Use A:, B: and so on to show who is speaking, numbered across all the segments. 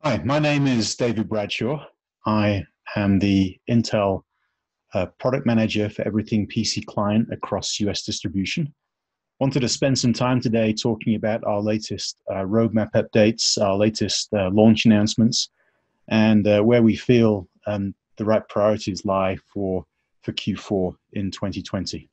A: Hi, my name is David Bradshaw. I am the Intel product manager for everything PC client across US distribution. Wanted to spend some time today talking about our latest roadmap updates, our latest launch announcements, and where we feel the right priorities lie for Q4 in 2020.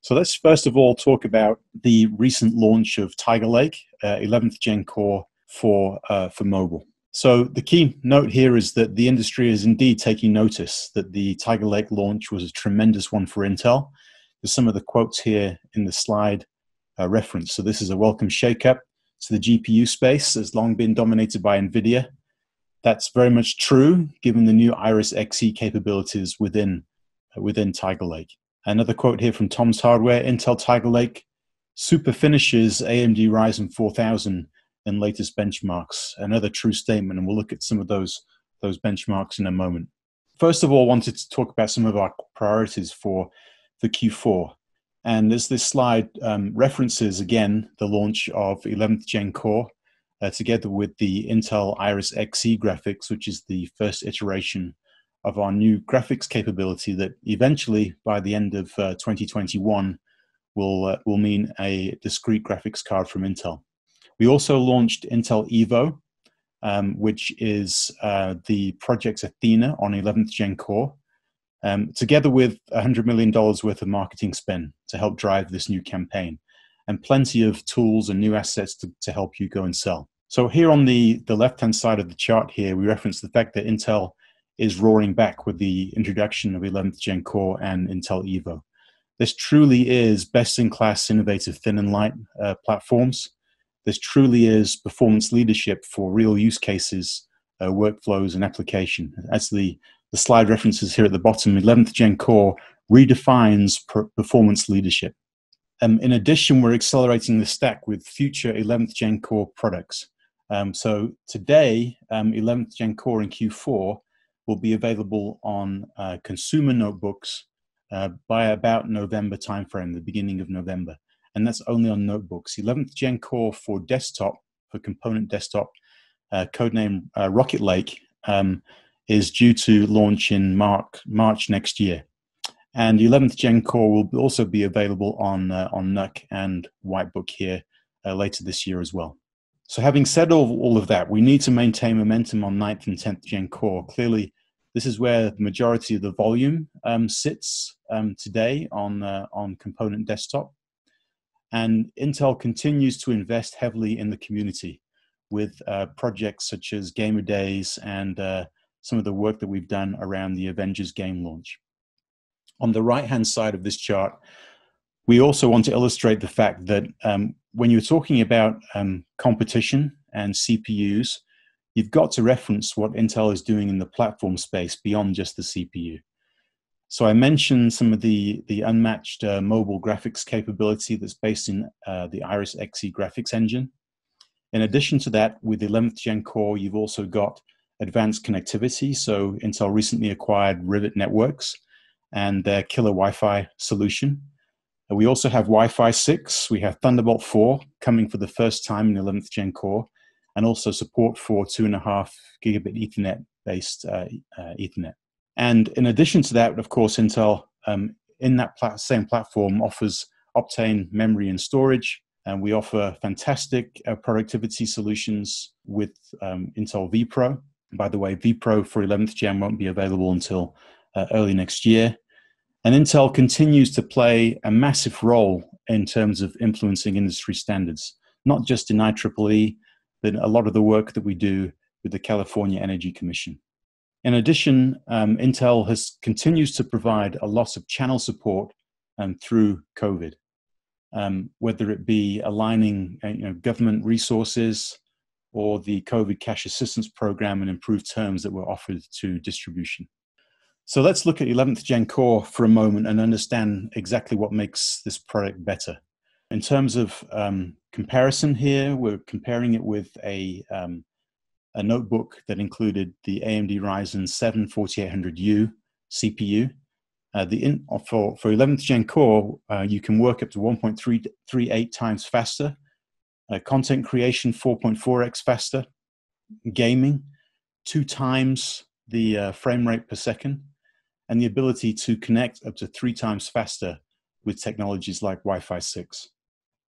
A: So let's first of all talk about the recent launch of Tiger Lake, 11th Gen Core for mobile. So the key note here is that the industry is indeed taking notice that the Tiger Lake launch was a tremendous one for Intel. There's some of the quotes here in the slide reference. So this is a welcome shakeup to the GPU space. Has long been dominated by NVIDIA. That's very much true given the new Iris Xe capabilities within Tiger Lake. Another quote here from Tom's Hardware: Intel Tiger Lake super finishes AMD Ryzen 4000 in latest benchmarks. Another true statement, and we'll look at some of those benchmarks in a moment. First of all, I wanted to talk about some of our priorities for Q4. And as this slide references, again, the launch of 11th Gen Core, together with the Intel Iris Xe graphics, which is the first iteration of our new graphics capability that eventually, by the end of 2021, will mean a discrete graphics card from Intel. We also launched Intel Evo, which is the Project Athena on 11th Gen Core, together with $100 million worth of marketing spend to help drive this new campaign, and plenty of tools and new assets to help you go and sell. So here on the left-hand side of the chart here, we reference the fact that Intel is roaring back with the introduction of 11th Gen Core and Intel Evo. This truly is best-in-class, innovative thin and light platforms. This truly is performance leadership for real use cases, workflows, and application. As the slide references here at the bottom, 11th Gen Core redefines performance leadership. In addition, we're accelerating the stack with future 11th Gen Core products. So today, 11th Gen Core in Q4 will be available on consumer notebooks by about November timeframe, the beginning of November. And that's only on notebooks. 11th Gen Core for desktop, for component desktop, codename Rocket Lake, is due to launch in March next year. And 11th Gen Core will also be available on NUC and Whitebook here later this year as well. So having said all of that, we need to maintain momentum on 9th and 10th Gen Core. Clearly, this is where the majority of the volume sits today on component desktop. And Intel continues to invest heavily in the community with projects such as Gamer Days and some of the work that we've done around the Avengers game launch. On the right-hand side of this chart, we also want to illustrate the fact that when you're talking about competition and CPUs, you've got to reference what Intel is doing in the platform space beyond just the CPU. So I mentioned some of the Unmatched mobile graphics capability that's based in the Iris Xe graphics engine. In addition to that, with 11th Gen Core, you've also got advanced connectivity. So Intel recently acquired Rivet Networks and their killer Wi-Fi solution. We also have Wi-Fi 6. We have Thunderbolt 4 coming for the first time in 11th Gen Core, and also support for 2.5 gigabit Ethernet-based Ethernet. And in addition to that, of course, Intel, in that same platform, offers Optane memory and storage. And we offer fantastic productivity solutions with Intel vPro. And by the way, vPro for 11th Gen won't be available until early next year. And Intel continues to play a massive role in terms of influencing industry standards, not just in IEEE, but a lot of the work that we do with the California Energy Commission. In addition, Intel continues to provide a lot of channel support through COVID, whether it be aligning government resources or the COVID cash assistance program and improved terms that were offered to distribution. So let's look at 11th Gen Core for a moment and understand exactly what makes this product better. In terms of comparison here, we're comparing it with a notebook that included the AMD Ryzen 7 4800U CPU. For 11th Gen Core, you can work up to 1.38 times faster, content creation 4.4x faster, gaming 2 times the frame rate per second, and the ability to connect up to 3 times faster with technologies like Wi-Fi 6.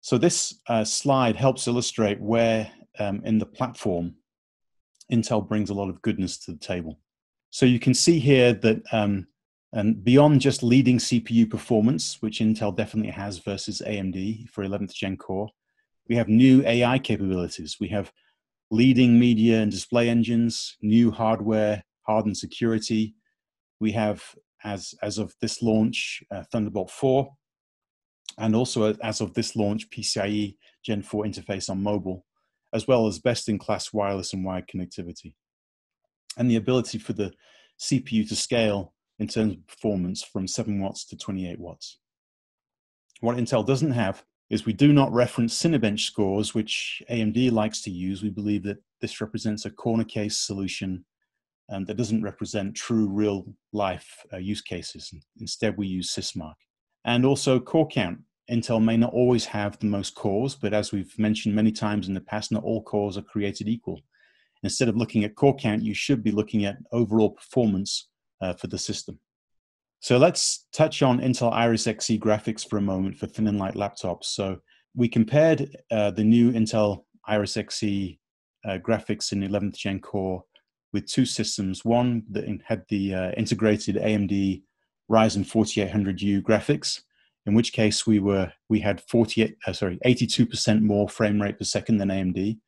A: So this slide helps illustrate where in the platform Intel brings a lot of goodness to the table. So you can see here that and beyond just leading CPU performance, which Intel definitely has versus AMD for 11th Gen Core, we have new AI capabilities. We have leading media and display engines, new hardware, hardened security. We have, as of this launch, Thunderbolt 4, and also as of this launch, PCIe Gen 4 interface on mobile, as well as best-in-class wireless and wired connectivity, and the ability for the CPU to scale in terms of performance from 7 watts to 28 watts. What Intel doesn't have is we do not reference Cinebench scores, which AMD likes to use. We believe that this represents a corner case solution that doesn't represent true real-life use cases. Instead, we use Sysmark. And also core count. Intel may not always have the most cores, but as we've mentioned many times in the past, not all cores are created equal. Instead of looking at core count, you should be looking at overall performance for the system. So let's touch on Intel Iris Xe graphics for a moment for thin and light laptops. So we compared the new Intel Iris Xe graphics in 11th Gen Core with 2 systems. One that had the integrated AMD Ryzen 4800U graphics, in which case we had 82% more frame rate per second than AMD.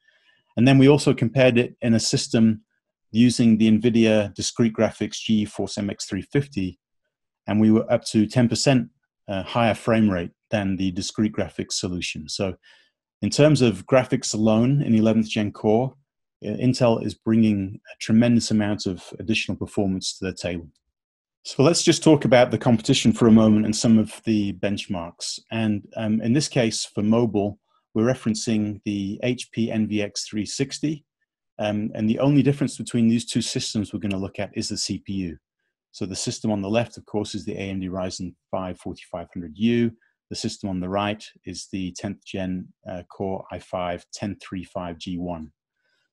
A: And then we also compared it in a system using the NVIDIA discrete graphics GeForce MX350, and we were up to 10% higher frame rate than the discrete graphics solution. So in terms of graphics alone in 11th Gen Core, Intel is bringing a tremendous amount of additional performance to the table. So let's just talk about the competition for a moment and some of the benchmarks. And in this case, for mobile, we're referencing the HP NVX 360. And the only difference between these 2 systems we're going to look at is the CPU. So the system on the left, of course, is the AMD Ryzen 5 4500U. The system on the right is the 10th Gen Core i5 1035G1.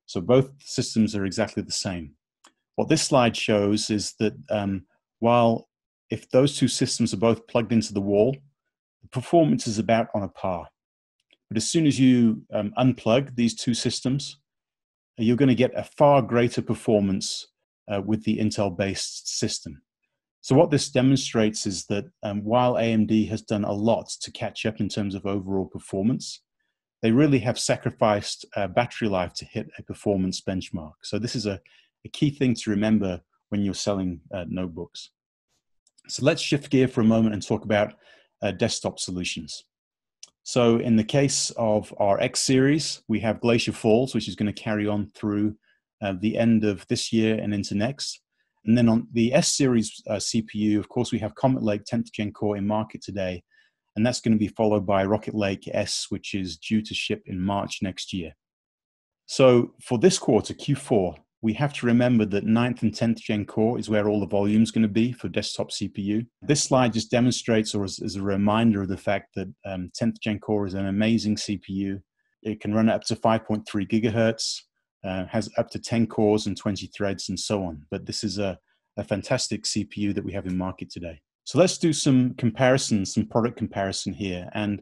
A: So both systems are exactly the same. What this slide shows is that while if those 2 systems are both plugged into the wall, the performance is about on a par. But as soon as you unplug these 2 systems, you're going to get a far greater performance with the Intel-based system. So what this demonstrates is that while AMD has done a lot to catch up in terms of overall performance, they really have sacrificed battery life to hit a performance benchmark. So this is a key thing to remember when you're selling notebooks. So let's shift gear for a moment and talk about desktop solutions. So in the case of our X series, we have Glacier Falls, which is going to carry on through the end of this year and into next. And then on the S series CPU, of course, we have Comet Lake 10th Gen Core in market today. And that's going to be followed by Rocket Lake S, which is due to ship in March next year. So for this quarter, Q4, we have to remember that 9th and 10th Gen Core is where all the volume is going to be for desktop CPU. This slide just demonstrates or is a reminder of the fact that 10th Gen Core is an amazing CPU. It can run up to 5.3 gigahertz, has up to 10 cores and 20 threads and so on. But this is a fantastic CPU that we have in market today. So let's do some comparisons, some product comparison here. And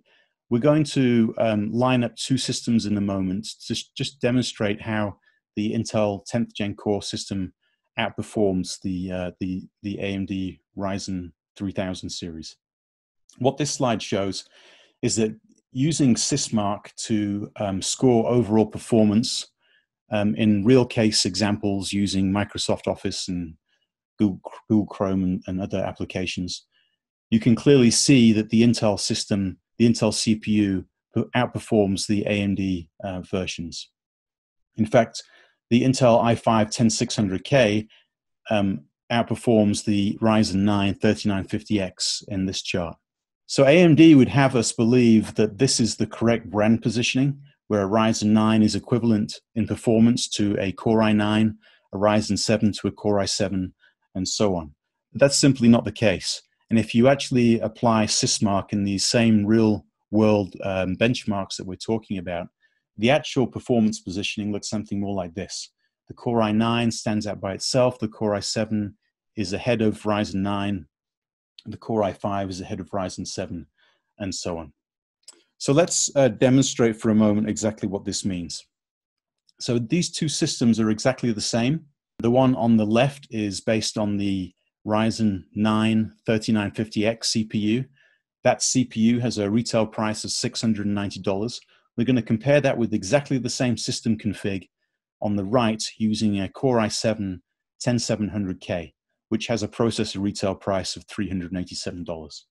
A: we're going to line up 2 systems in a moment to just demonstrate how the Intel 10th Gen Core system outperforms the AMD Ryzen 3000 series. What this slide shows is that using Sysmark to score overall performance in real case examples using Microsoft Office and Google Chrome and other applications, you can clearly see that the Intel system, the Intel CPU, outperforms the AMD versions. In fact, the Intel i5 10600K outperforms the Ryzen 9 3950X in this chart. So AMD would have us believe that this is the correct brand positioning, where a Ryzen 9 is equivalent in performance to a Core i9, a Ryzen 7 to a Core i7, and so on. But that's simply not the case. And if you actually apply Sysmark in these same real-world benchmarks that we're talking about, the actual performance positioning looks something more like this, The Core i9 stands out by itself. The Core i7 is ahead of Ryzen 9. The Core i5 is ahead of Ryzen 7, and so on. So let's demonstrate for a moment exactly what this means. So these two systems are exactly the same. The one on the left is based on the Ryzen 9 3950X CPU. That CPU has a retail price of $690. We're going to compare that with exactly the same system config on the right using a Core i7 10700K, which has a processor retail price of $387.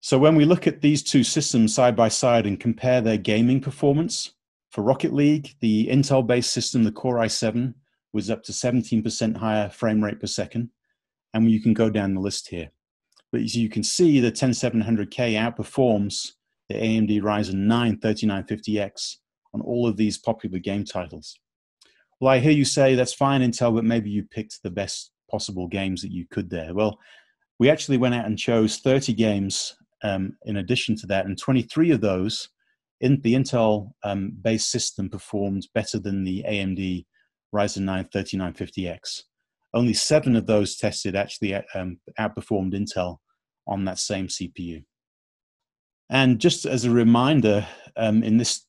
A: So when we look at these two systems side by side and compare their gaming performance, for Rocket League, the Intel-based system, the Core i7, was up to 17% higher frame rate per second. And you can go down the list here. But as you can see, the 10700K outperforms the AMD Ryzen 9 3950X on all of these popular game titles. Well, I hear you say, that's fine, Intel, but maybe you picked the best possible games that you could there. Well, we actually went out and chose 30 games in addition to that, and 23 of those in the Intel-based system performed better than the AMD Ryzen 9 3950X. Only 7 of those tested actually outperformed Intel on that same CPU. And just as a reminder, in this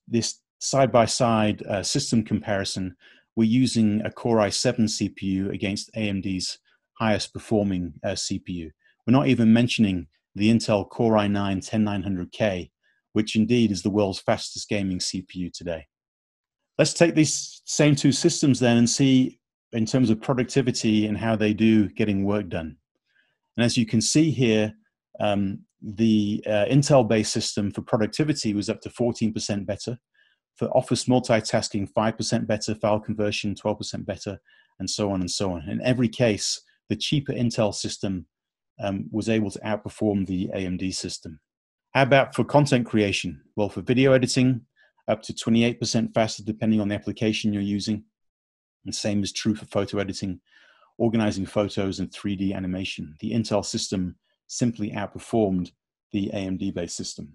A: side-by-side system comparison, we're using a Core i7 CPU against AMD's highest performing CPU. We're not even mentioning the Intel Core i9 10900K, which indeed is the world's fastest gaming CPU today. Let's take these same two systems then and see in terms of productivity and how they do getting work done. And as you can see here, the Intel-based system for productivity was up to 14% better. For office multitasking, 5% better, file conversion, 12% better, and so on and so on. In every case, the cheaper Intel system was able to outperform the AMD system. How about for content creation? Well, for video editing, up to 28% faster depending on the application you're using. And same is true for photo editing, organizing photos, and 3D animation. The Intel system simply outperformed the AMD-based system.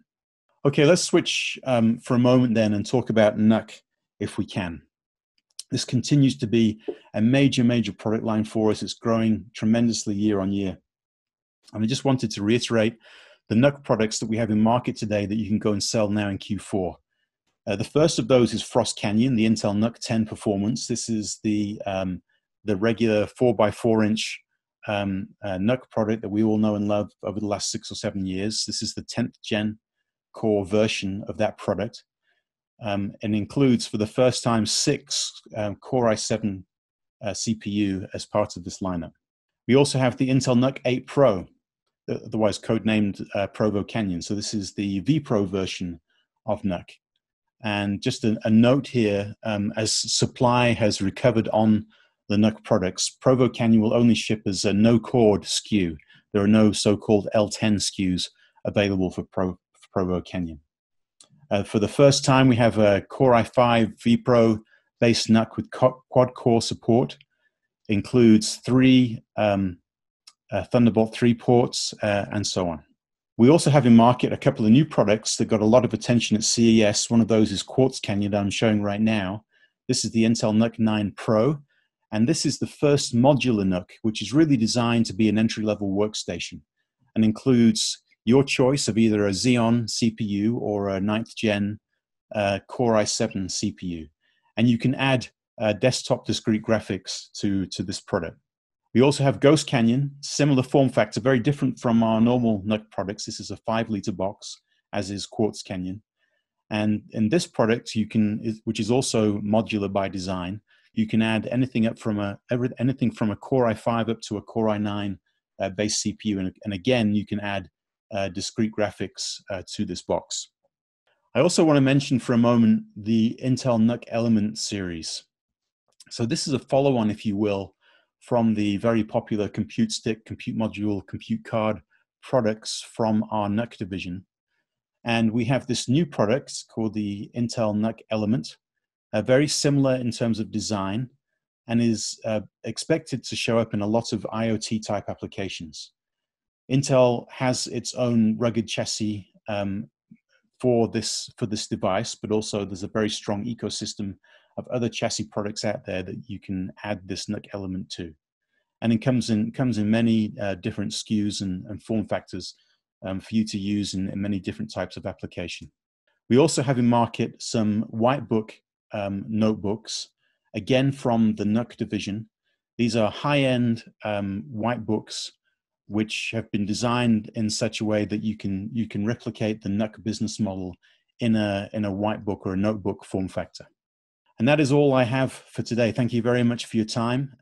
A: Okay, let's switch for a moment then and talk about NUC if we can. This continues to be a major product line for us. It's growing tremendously year on year. And I just wanted to reiterate the NUC products that we have in market today that you can go and sell now in Q4. The first of those is Frost Canyon, the Intel NUC 10 Performance. This is the regular 4x4-inch NUC product that we all know and love over the last 6 or 7 years. This is the 10th gen core version of that product, and includes for the first time 6 Core i7 CPU as part of this lineup. We also have the Intel NUC 8 Pro, otherwise codenamed Provo Canyon. So this is the vPro version of NUC. And just a note here, as supply has recovered on the NUC products, Provo Canyon will only ship as a no-cord SKU. There are no so-called L10 SKUs available for Provo Canyon. For the first time, we have a Core i5 vPro-based NUC with quad-core support. Includes 3 Thunderbolt 3 ports, and so on. We also have in market a couple of new products that got a lot of attention at CES. One of those is Quartz Canyon that I'm showing right now. This is the Intel NUC 9 Pro, and this is the first modular NUC, which is really designed to be an entry-level workstation and includes your choice of either a Xeon CPU or a 9th gen Core i7 CPU. And you can add desktop discrete graphics to this product. We also have Ghost Canyon, similar form factor, very different from our normal NUC products. This is a 5-liter box, as is Quartz Canyon. And in this product, you can, which is also modular by design, you can add anything up from anything from a Core i5 up to a Core i9 base CPU. And again, you can add discrete graphics to this box. I also want to mention for a moment the Intel NUC Element series. So this is a follow-on, if you will, from the very popular compute stick, compute module, compute card products from our NUC division. And we have this new product called the Intel NUC Element, very similar in terms of design, and is expected to show up in a lot of IoT type applications. Intel has its own rugged chassis for this device, but also there's a very strong ecosystem of other chassis products out there that you can add this NUC element to. And it comes in many different SKUs and form factors for you to use in many different types of application. We also have in market some whitebook notebooks, again from the NUC division. These are high-end whitebooks which have been designed in such a way that you can replicate the NUC business model in a whitebook or a notebook form factor. And that is all I have for today. Thank you very much for your time.